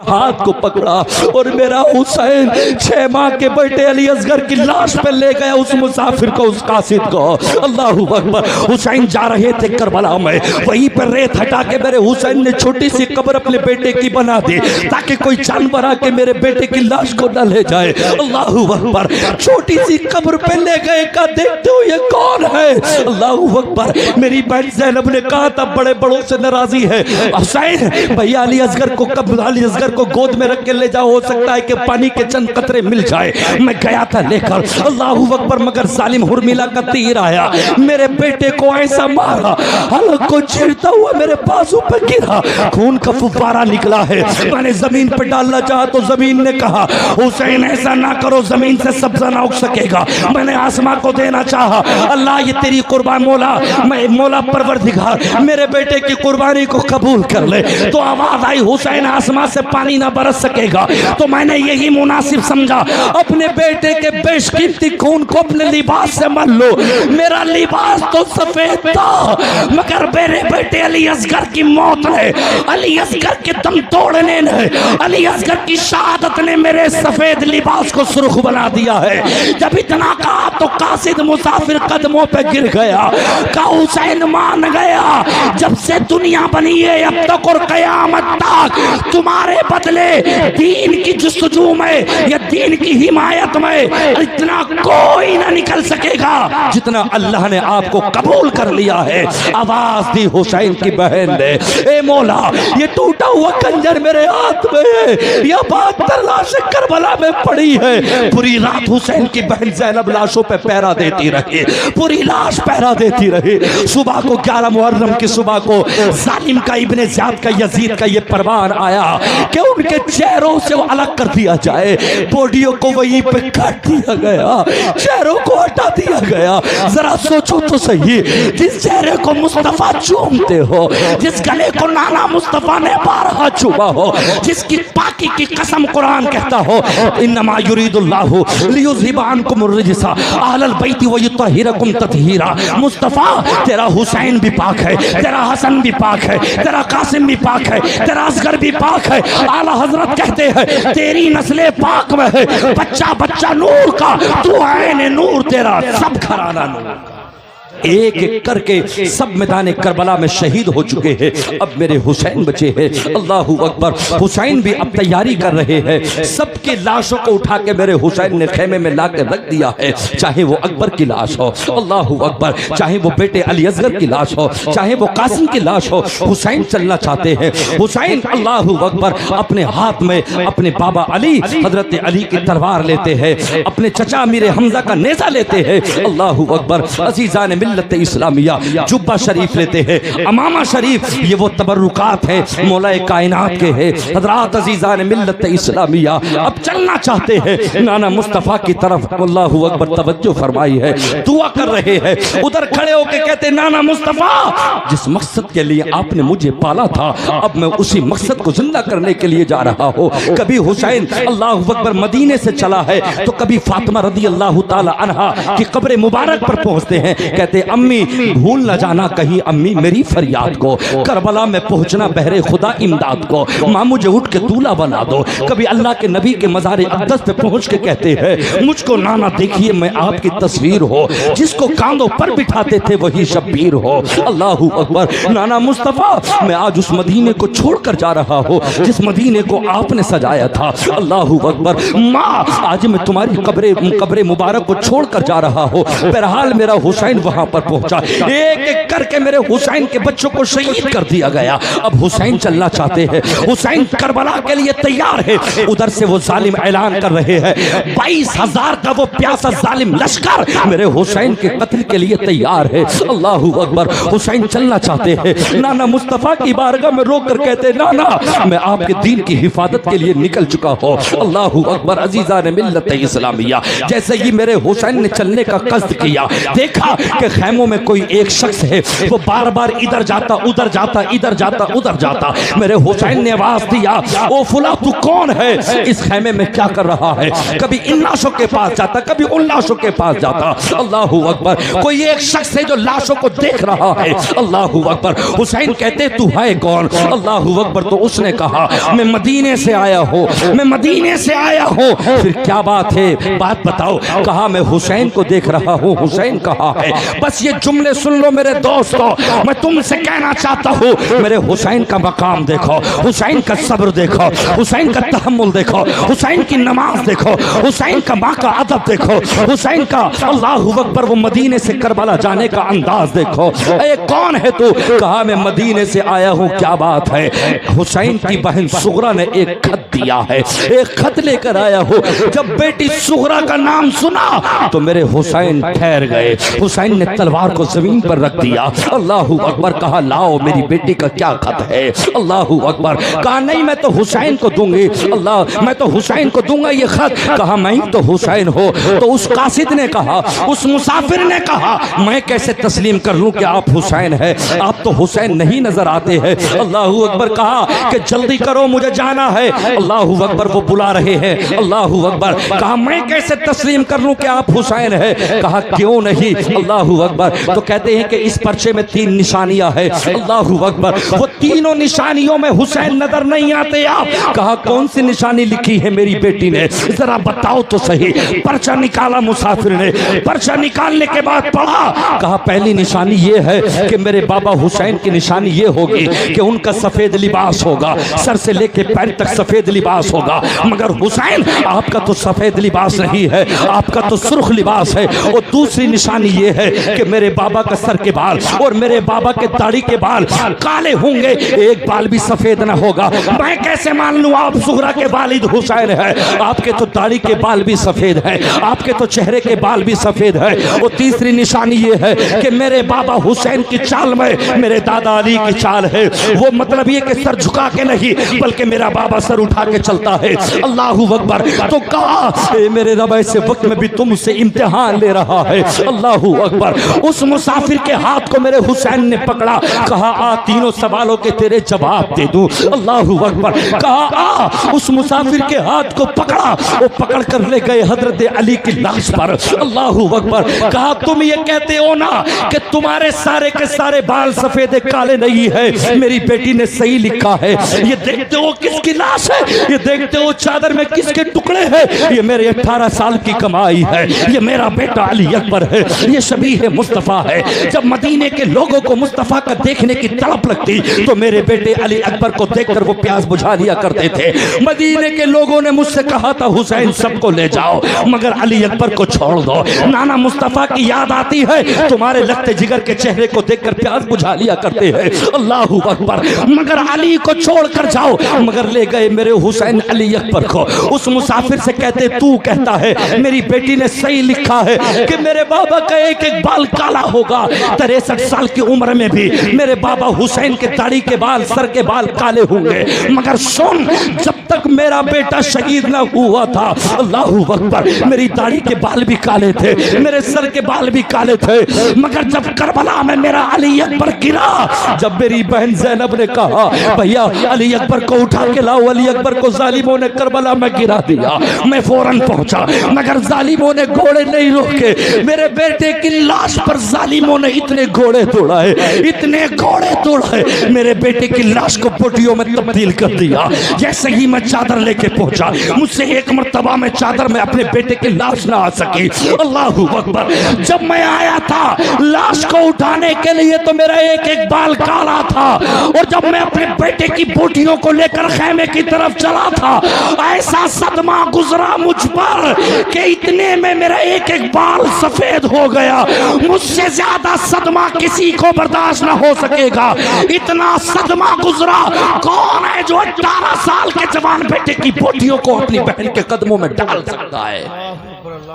हाथ को पकड़ा और मेरा हुसैन 6 माह के बेटे अली असगर की लाश पे ले गया, उस मुसाफिर को, उस कासिद को। अल्लाहू अकबर। हुसैन जा रहे थे करबला में, वहीं पर रेत हटा के मेरे हुसैन ने छोटी सी कब्र अपने बेटे की बना दी ताकि कोई जानवर आके मेरे बेटे की लाश को न ले जाए। अल्लाहू अकबर। छोटी सी कब्र पे ले गए, का देखते हो ये कौन है? अल्लाहू अकबर। मेरी बहन ज़ैनब ने कहा था बड़े बड़ों से नाराजी है, हुसैन भैया अली असगर को कब अली असगर को गोद में रख के ले जाओ, हो सकता है कि पानी के चंद कतरे मिल जाए। मैं गया था लेकर, अल्लाहू अकबर, मगर जालिम हुर्मिला का तीर आया, मेरे बेटे को ऐसा मारा, हलक को चीरता हुआ मेरे बाजू पर गिरा, खून का फुव्वारा निकला है। मैंने जमीन पर डालना चाहा तो जमीन ने कहा हुसैन ऐसा ना करो, जमीन से सब्जा ना उग सकेगा। मैंने आसमां को देना चाहा, अल्लाह ये तेरी कुर्बान, मौला परवरदिगार मेरे बेटे की कुर्बानी को कबूल कर ले। तो आवाज आई हुसैन आसमां से पानी ना बरस सकेगा। तो मैंने यही मुनासिब समझा, अपने बेटे के बेशकीमती खून को अपने लिबास से मल लो। मेरा लिबास तो सफेद था, मगर मेरे बेटे अली असगर की मौत ने, अली असगर के दम तोड़ने ने, अली असगर की शहादत ने मेरे सफेद लिबास को सुर्ख बना दिया है। जब इतना कहा तो कासिद मुसाफिर कदमों पे गिर गया, का हुसैन मान गया, जब से दुनिया बनी है अब तक और कयामत तक तुम्हारे बदले दीन की जुस्तजू में या दीन की हिमायत में इतना कोई ना निकल सकेगा जितना अल्लाह ने आपको कबूल कर लिया है। आवाज दी हुसैन की बहन ने, ए मौला ये टूटा हुआ खंजर मेरे हाथ में है, यह 72 लाशें करबला में पड़ी है। पूरी रात हुसैन की बहन ज़ैनब लाशों पे पहरा देती रही, पूरी लाश पहरा देती रही। सुबह को 11 मुहर्रम की सुबह को जालिम का, इब्ने ज़ियाद का, यजीद का ये परवान आया कि उनके चेहरों से वो अलग कर दिया जाए, बॉडियों को वहीं पे काट दिया गया, चेहरों को हटा दिया गया। जरा सोचो तो सही, जिस चेहरे को मुस्तफा चूमते हो, जिस गले को नाना मुस्तफा ने बारहा चूमा हो, जिसकी पाकी की कसम कुरान कहता हो इन्नमा युरीदुल्लाहु लियुज़हिबा अन्कुम अर्रिजसा अहलल बैति व युत्तहिरकुम तत्हीरा। मुस्तफा तेरा हुसैन भी पाक है, तेरा हसन भी पाक है, तेरा कासिम भी पाक है, तेरा असगर भी पाक है। आला हजरत कहते हैं तेरी नस्ले पाक में है, बच्चा बच्चा नूर का, तू है नूर, तेरा सब घराना नूर। एक एक करके सब मैदान करबला में शहीद हो चुके हैं, अब मेरे हुसैन बचे हैं। अल्लाहू अकबर। हुसैन भी अब तैयारी कर रहे हैं, सबकी लाशों को उठा के मेरे हुसैन ने खेमे में ला के रख दिया है, चाहे वो अकबर की लाश हो, अल्लाहू अकबर, चाहे वो बेटे अली असगर की लाश हो, चाहे वो कासिम की लाश हो, हुसैन चलना चाहते हैं। हुसैन अल्लाहू अकबर अपने हाथ में अपने बाबा अली हजरत अली की तलवार लेते हैं, अपने चचा अमीर हमजा का नेजा लेते हैं। अल्लाहू अकबर। अजीजान मिल्लत इस्लामिया जुब्बा शरीफ लेते हैं, अमामा शरीफ, ये वो तबरुकात है मौलाए कायनात के हैं। हजरात अजीजान मिल्लत इस्लामिया अब चलना चाहते हैं नाना मुस्तफ़ा की तरफ। अल्लाहू अकबर। तवज्जो फरमाई है, दुआ कर रहे हैं, उधर खड़े होके कहते नाना मुस्तफ़ा, जिस मकसद के लिए आपने मुझे पाला था अब मैं उसी मकसद को जिंदा करने के लिए जा रहा हूँ। कभी हुसैन अल्लाहू अकबर मदीने से चला है तो कभी फातिमा रदी अल्लाह ताला अन्हा की कब्र मुबारक पर पहुंचते हैं, कहते अम्मी भूल न जाना कहीं अम्मी मेरी फरियाद को, करबला में पहुंचना बहरे खुदा इमदाद को, माँ मुझे उठ के दूल्हा बना दो। कभी अल्लाह के नबी के मज़ार अक़दस पे पहुंच के कहते हैं मुझको नाना देखिए मैं आपकी तस्वीर हो, जिसको कांधों पर बिठाते थे वही शब्बीर हो। अल्लाहू अकबर। नाना मुस्तफ़ा मैं आज उस मदीने को छोड़कर जा रहा हूँ जिस मदीने को आपने सजाया था। अल्लाहू अकबर। माँ आज मैं तुम्हारी कब्र मुबारक को छोड़कर जा रहा हूँ। बहरहाल मेरा हुसैन वहां पर पहुंचा, एक एक करके मेरे हुसैन के बच्चों को शहीद कर दिया गया। अब हुसैन चलना चाहते हैं, हुसैन करबला के लिए तैयार है। उधर से वो जालिम ऐलान कर रहे हैं 22,000 का वो प्यासा जालिम लश्कर मेरे हुसैन के कत्ल के लिए तैयार है। अल्लाहू अकबर। हुसैन चलना चाहते हैं, नाना मुस्तफ़ा की बारगाह में रोक कर कहते नाना मैं आपके दीन की हिफाजत के लिए निकल चुका हूँ। अल्लाहू अकबर। अजीज़ान मिल्लत इस्लामिया जैसे ही मेरे हुसैन ने चलने का कस्द किया, देखा कि खैमों में कोई एक शख्स है, वो बार बार इधर जाता उधर जाता, इधर जाता उधर जाता। मेरे हुसैन ने आवाज दिया, ओ फुला तू कौन है, इस खैमे में क्या कर रहा है? कभी इन लाशों के पास जाता, कभी उन लाशों के पास जाता। अल्लाहू अकबर, कोई एक शख्स है जो लाशों को देख रहा है। अल्लाहू अकबर। हुसैन कहते तू है कौन? अल्लाहू अकबर। तो उसने कहा मैं मदीने से आया हूँ, मैं मदीने से आया हूँ। फिर क्या बात है, बात बताओ। कहा मैं हुसैन को देख रहा हूँ। हुसैन कहा है? बस ये जुमले सुन लो मेरे दोस्तों, मैं तुमसे कहना चाहता हूँ मेरे हुसैन का मकाम देखो, हुसैन का सब्र देखो, हुसैन का तहम्मुल देखो, हुसैन की नमाज देखो, हुसैन का माँ का अदब देखो, हुसैन का अल्लाहू अकबर वो मदीने से करबला जाने का अंदाज देखो। ए कौन है तू? कहा मैं मदीने से आया हूँ। क्या बात है? हुसैन की बहन सुगरा ने एक खत दिया है, एक खत लेकर आया हूँ। जब बेटी सुगरा का नाम सुना तो मेरे हुसैन ठहर गए। हुसैन ने तलवार को जमीन पर रख दिया। अल्लाहू अकबर। कहा लाओ मेरी बेटी का क्या खत है? अल्लाहू अकबर। कहा नहीं मैं तो हुसैन को दूंगी। अल्लाह, मैं तो हुसैन को दूंगा ये खत। कहा मैं तो हुसैन हो। तो उस कासिद ने कहा, उस मुसाफिर ने कहा मैं कैसे तस्लीम कर लूं कि आप हुसैन है? आप तो हुसैन नहीं नजर आते हैं। अल्लाहू अकबर। कहा कि जल्दी करो मुझे जाना है। अल्लाहू अकबर। वो बुला रहे हैं। अल्लाहू अकबर। कहा मैं कैसे तस्लीम कर लूं कि आप हुसैन है? कहा क्यों नहीं? अल्लाहू अकबर। तो कहते हैं कि इस पर्चे में 3 निशानियां है। अल्लाहू अकबर। वो तीनों निशानियों में हुसैन नजर नहीं आते आप। कहा कौन सी निशानी लिखी है मेरी बेटी ने, जरा बताओ तो सही। पर्चा निकाला मुसाफिर ने। पर्चा निकालने के बाद पढ़ा। कहा पहली निशानी ये है कि मेरे बाबा हुसैन की निशानी ये होगी कि उनका सफेद लिबास होगा, सर से लेके पैर तक सफेद लिबास होगा। मगर हुसैन आपका तो सफेद लिबास नहीं है, आपका तो सुर्ख लिबास है। और दूसरी निशानी ये है कि मेरे बाबा का सर के बाल और मेरे बाबा के दाढ़ी के बाल काले होंगे, एक बाल भी सफेद ना होगा। मैं कैसे मान लूं आप सुगरा के वालिद हुसैन है? आपके तो दाढ़ी के बाल भी सफेद है, आपके तो चेहरे के बाल भी सफेद है। और तीसरी निशानी ये है कि मेरे बाबा हुसैन की चाल में मेरे दादा अली की चाल है। वो मतलब ये कि सर झुका के नहीं, बल्कि मेरा बाबा सर उठा के चलता है। अल्लाहू अकबर। तो कहा मेरे रब ऐसे वक्त में भी तुमसे इम्तिहान ले रहा है। अल्लाहू अकबर। उस मुसाफिर के हाथ को मेरे हुसैन ने पकड़ा। कहा आ तीनों सवालों के तेरे जवाब दे दूं। अल्लाहू अकबर। कहा आ उस मुसाफिर के हाथ को पकड़ा, वो पकड़ कर ले गए हजरत अली की लाश पर। अल्लाहू अकबर। कहा तुम ये कहते हो ना कि तुम्हारे सारे के सारे बाल सफेद काले नहीं है, मेरी बेटी ने सही लिखा है। ये देखते हो किसकी लाश है, ये देखते हो चादर में किसके टुकड़े हैं, ये मेरे 18 साल की कमाई है, ये मेरा बेटा अली अकबर है, ये शबीह मुस्तफ़ा है। जब मदीने के लोगों को मुस्तफ़ा का देखने की तड़प लगती तो मेरे बेटे अली अकबर को देखकर वो प्यास बुझा लिया करते थे। मदीने के लोगों ने मुझसे कहा था हुसैन सबको ले जाओ मगर अली अकबर को छोड़ दो। नाना मुस्तफ़ा की याद आती है, तुम्हारे लगते जिगर के चेहरे को देखकर प्यास बुझा लिया करते हैं। अल्लाहू अकबर। मगर अली को छोड़कर जाओ, मगर ले गए मेरे हुसैन अली अकबर को। उस मुसाफिर से कहते तू कहता है मेरी बेटी ने सही लिखा है कि मेरे बाबा का एक एक बाल काला होगा। 63 साल की उम्र में भी मेरे बाबा हुसैन के दाढ़ी के बाल, सर के बाल काले होंगे। मगर सुन, जब तक मेरा बेटा शहीद ना हुआ था, अल्लाहू अकबर, मेरी दाढ़ी के बाल भी काले थे, मेरे सर के बाल भी काले थे। मगर जब करबला में मेरा अली अकबर गिरा, जब मेरी बहन ज़ैनब ने कहा भैया अली अकबर को उठा के लाओ, अली अकबर को जालिमों ने करबला में गिरा दिया। मैं फौरन पहुंचा, मगर जालिमों ने घोड़े नहीं रोके। मेरे बेटे की लाश पर जालिमों ने इतने घोड़े तोड़ाए, इतने घोड़े तोड़ाए, मेरे बेटे की लाश को बोटियों में तब्दील कर दिया। जैसे ही मैं चादर लेके पहुंचा, मुझसे एक मर्तबा में चादर में अपने बेटे की लाश ना आ सकी। अल्लाहू अकबर। जब मैं आया था लाश को उठाने के लिए तो मेरा एक एक बाल काला था, और जब मैं अपने बेटे की बोटियों को लेकर खैमे की तरफ चला था, ऐसा सदमा गुजरा मुझ पर कि इतने में मेरा एक एक बाल सफेद हो गया। मुझसे ज्यादा सदमा किसी को बर्दाश्त ना हो सकेगा, इतना सदमा गुजरा। कौन है जो 18 साल के जवान बेटे की बोटियों को अपनी बहन के कदमों में डाल सकता है?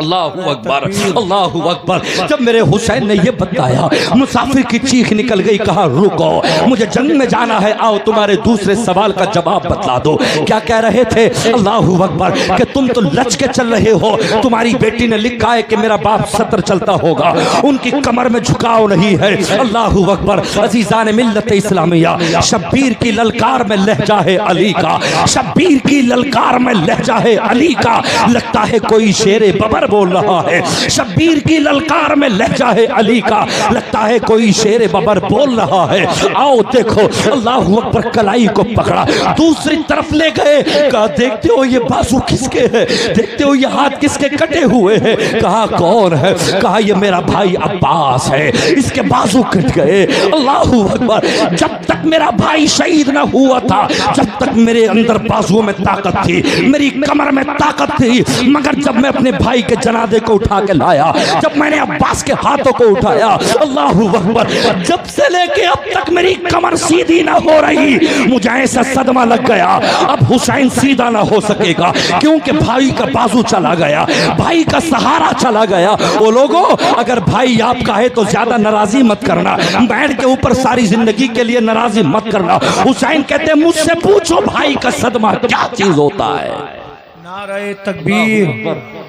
अल्लाहू अकबर, अल्लाहू अकबर। जब मेरे हुसैन ने यह बताया, मुसाफिर की चीख निकल गई। कहा रुको, मुझे जंग में जाना है, आओ तुम्हारे दूसरे सवाल का जवाब बतला दो। क्या कह रहे थे, अल्लाहू अकबर, कि तुम तो लच के चल रहे हो, तुम्हारी बेटी ने लिखा है कि मेरा बाप 70 चलता होगा, उनकी कमर में झुकाव नहीं है। अल्लाहू अकबर। अजीजान मिल्लत इस्लामिया, शब्बीर की ललकार में लहजा है अली का, शब्बीर की ललकार में लहजा है अली का, लगता है कोई शेरे बबर बोल रहा है। शब्बीर की ललकार में लहजा है अली का, लगता है कोई शेरे बबर बोल रहा है। आओ देखो, अल्लाहू अकबर कलाई को पकड़ा, दूसरी तरफ ले गए, कहा देखते हो ये बाजू किसके है, देखते हो ये हाथ किसके कटे हुए हैं। कहा कौन है, कहा ये मेरा भाई अब्बास है, इसके बाजू कट गए। अल्लाहू अकबर। जब तक मेरा भाई शहीद ना हुआ था, जब तक मेरे अंदर बाजुओं में ताकत थी, मेरी कमर में ताकत थी, मगर जब मैं अपने भाई के जनाजे को उठा के लाया, जब मैंने अब्बास के हाथों को उठाया, अल्लाहू अकबर, जब से लेके अब तक मेरी कमर सीधी ना हो रही, मुझे ऐसा सदमा लग गया अब हुसैन सीधा ना हो सकेगा, क्योंकि भाई का बाजू चला गया, भाई का सहारा चला गया। वो लोगों, अगर भाई आपका है तो ज्यादा नाराजी मत करना, बैठ के ऊपर सारी जिंदगी के लिए नाराजी मत करना। हुसैन कहते मुझसे पूछो भाई का सदमा क्या चीज होता है। नारे तकबीर,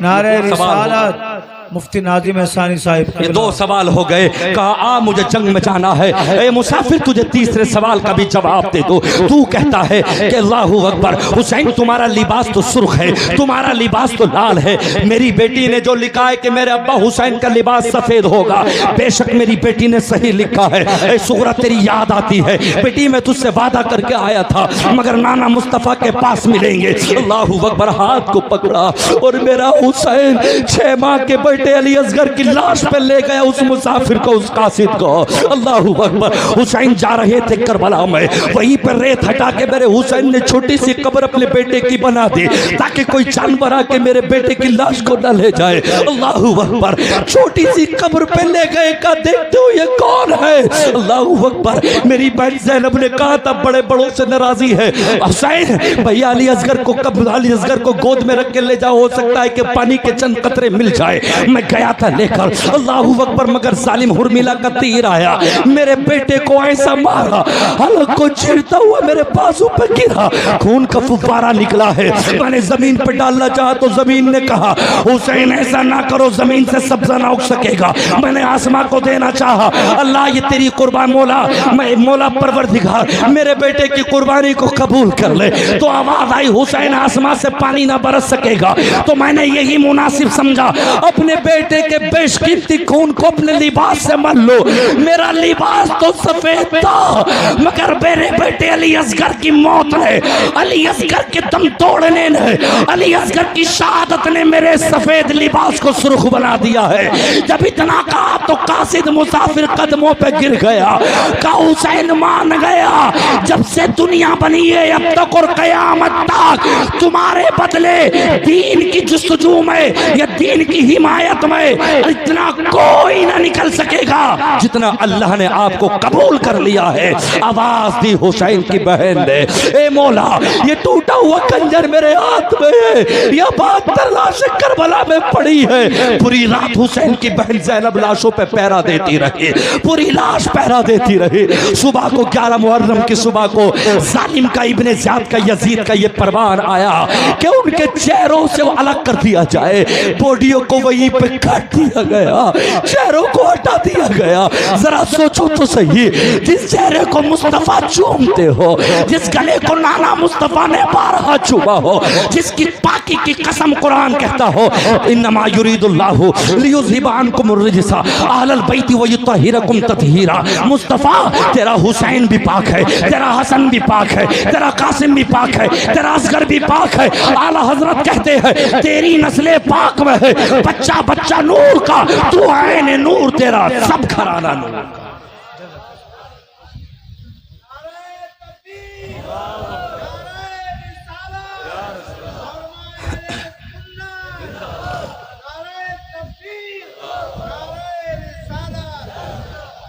नारे रिसालत, मुफ्ती नाजिम हसानी साहिब। ये 2 सवाल हो गए। कहा आ मुझे जंग में जाना है। ए मुसाफिर, तुझे तीसरे सवाल का भी जवाब दे दो। तू कहता है कि अल्लाहू अकबर, हुसैन तुम्हारा लिबास तो सुर्ख है, तुम्हारा लिबास तो लाल है, मेरी बेटी ने जो लिखा है कि मेरे अब्बा हुसैन का लिबास सफेद होगा, बेशक मेरी बेटी ने सही लिखा है। ए सुगरा, तेरी याद आती है बेटी, मैं तुझसे वादा करके आया था, मगर नाना मुस्तफा के पास मिलेंगे। अल्लाहू अकबर, हाथ को पकड़ा और मेरा हुसैन 6 माह के बेटे अली असगर की लाश पे ले गया, उस मुसाफिर को, उस कासिद को। अल्लाहू अकबर। हुसैन जा रहे थे करबला में, वहीं पर रेत हटा के मेरे हुसैन ने छोटी सी कब्र अपने बेटे की बना दी, ताकि कोई जानवर आके मेरे बेटे की लाश को न ले जाए। अल्लाहू अकबर। छोटी सी कब्र पे ले गए, का देखते हो ये कौन है। अल्लाहू अकबर। मेरी बहन ज़ैनब ने कहा था बड़े बड़ों से नाराजी है, हुसैन भैया अली असगर को, कब अली असगर को गोद में रख के ले जाओ, हो सकता है कि पानी के चंद कतरे मिल जाए। मैं गया था लेकर, अल्लाहू अकबर, मगर जालिम हुर्मिला का तीर आया, मेरे बेटे को ऐसा मारा, हलक को चीरता हुआ मेरे बाजू पे गिरा, खून का फुव्वारा निकला है। मैंने जमीन पे डालना चाहा तो जमीन ने कहा हुसैन ऐसा ना करो, जमीन से सब्जा ना उग सकेगा। मैंने आसमां को देना चाहा, अल्लाह ये तेरी कुर्बान, मौला मैं मौला परवरदिगार मेरे बेटे की कुर्बानी को कबूल कर ले। तो आवाज आई हुसैन आसमां से पानी ना बरस सकेगा। तो मैंने यही मुनासिब समझा, अपने बेटे के बेशकीमती खून को अपने लिबास से मल लो। मेरा लिबास तो सफेद था, मगर मेरे बेटे अली असगर की मौत ने, अली असगर के दम तोड़ने ने, अली असगर की शहादत ने मेरे सफेद लिबास को सुर्ख बना दिया है। जब इतना कहा तो कासिद मुसाफिर कदमों पे गिर गया, का हुसैन मान गया, जब से दुनिया बनी है अब तक और कयामत तक तुम्हारे बदले दीन की जुस्तजू में या दीन की हिमायत में इतना कोई ना निकल सकेगा जितना अल्लाह ने आपको कबूल कर लिया है। आवाज दी हुसैन की बहन ने, ए मौला ये टूटा हुआ खंजर मेरे हाथ में है, यह 72 लाशें करबला में पड़ी है। पूरी रात हुसैन की बहन ज़ैनब लाशों पे पहरा देती रही, पूरी लाश पहरा देती रही। सुबह को 11 मुहर्रम की सुबह को जालिम का, इब्ने ज़ियाद का, यजीद का ये परवान आया कि उनके चेहरों से वो अलग कर दिया जाए, बॉडियों को वहीं पे काट दिया गया, चेहरों को हटा दिया गया। जरा सोचो तो सही, जिस चेहरे को मुस्तफा चूमते हो, जिस गले को नाना मुस्तफा ने 12 चूमा हो, जिसकी पाकी की कसम कुरान कहता हो, इन्नमा युरीदुल्लाहु लियुज़हिबा अन्कुम अर्रिजसा अहलल बैति व युत्तहिरकुम तत्हीरा। मुस्तफा तेरा हुसैन भी पाक है, तेरा हसन भी पाक है, तेरा कासिम भी पाक है, तेरा असगर भी पाक है। आला हजरत कहते हैं तेरी नस्लें पाक में है, बच्चा बच्चा नूर का, तू है ने नूर, तेरा सब घराना नूर का।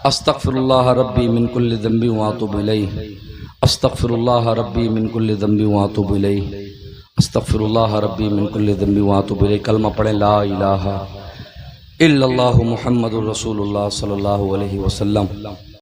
अस्तगफिरुल्लाह रब्बी मिन कुल्लि ज़ंबि व अतूबु इलैहि, अस्तगफिरुल्लाह रब्बी मिन कुल्लि ज़ंबि व अतूबु इलैहि, अस्तगफिरुल्लाह रब्बी मिन कुल्लि ज़ंबि व अतूबु इलैहि। कलमा पढ़ें, ला इलाहा इल्लल्लाहु मुहम्मदुर रसूलुल्लाह सल्लल्लाहु अलैहि वसल्लम।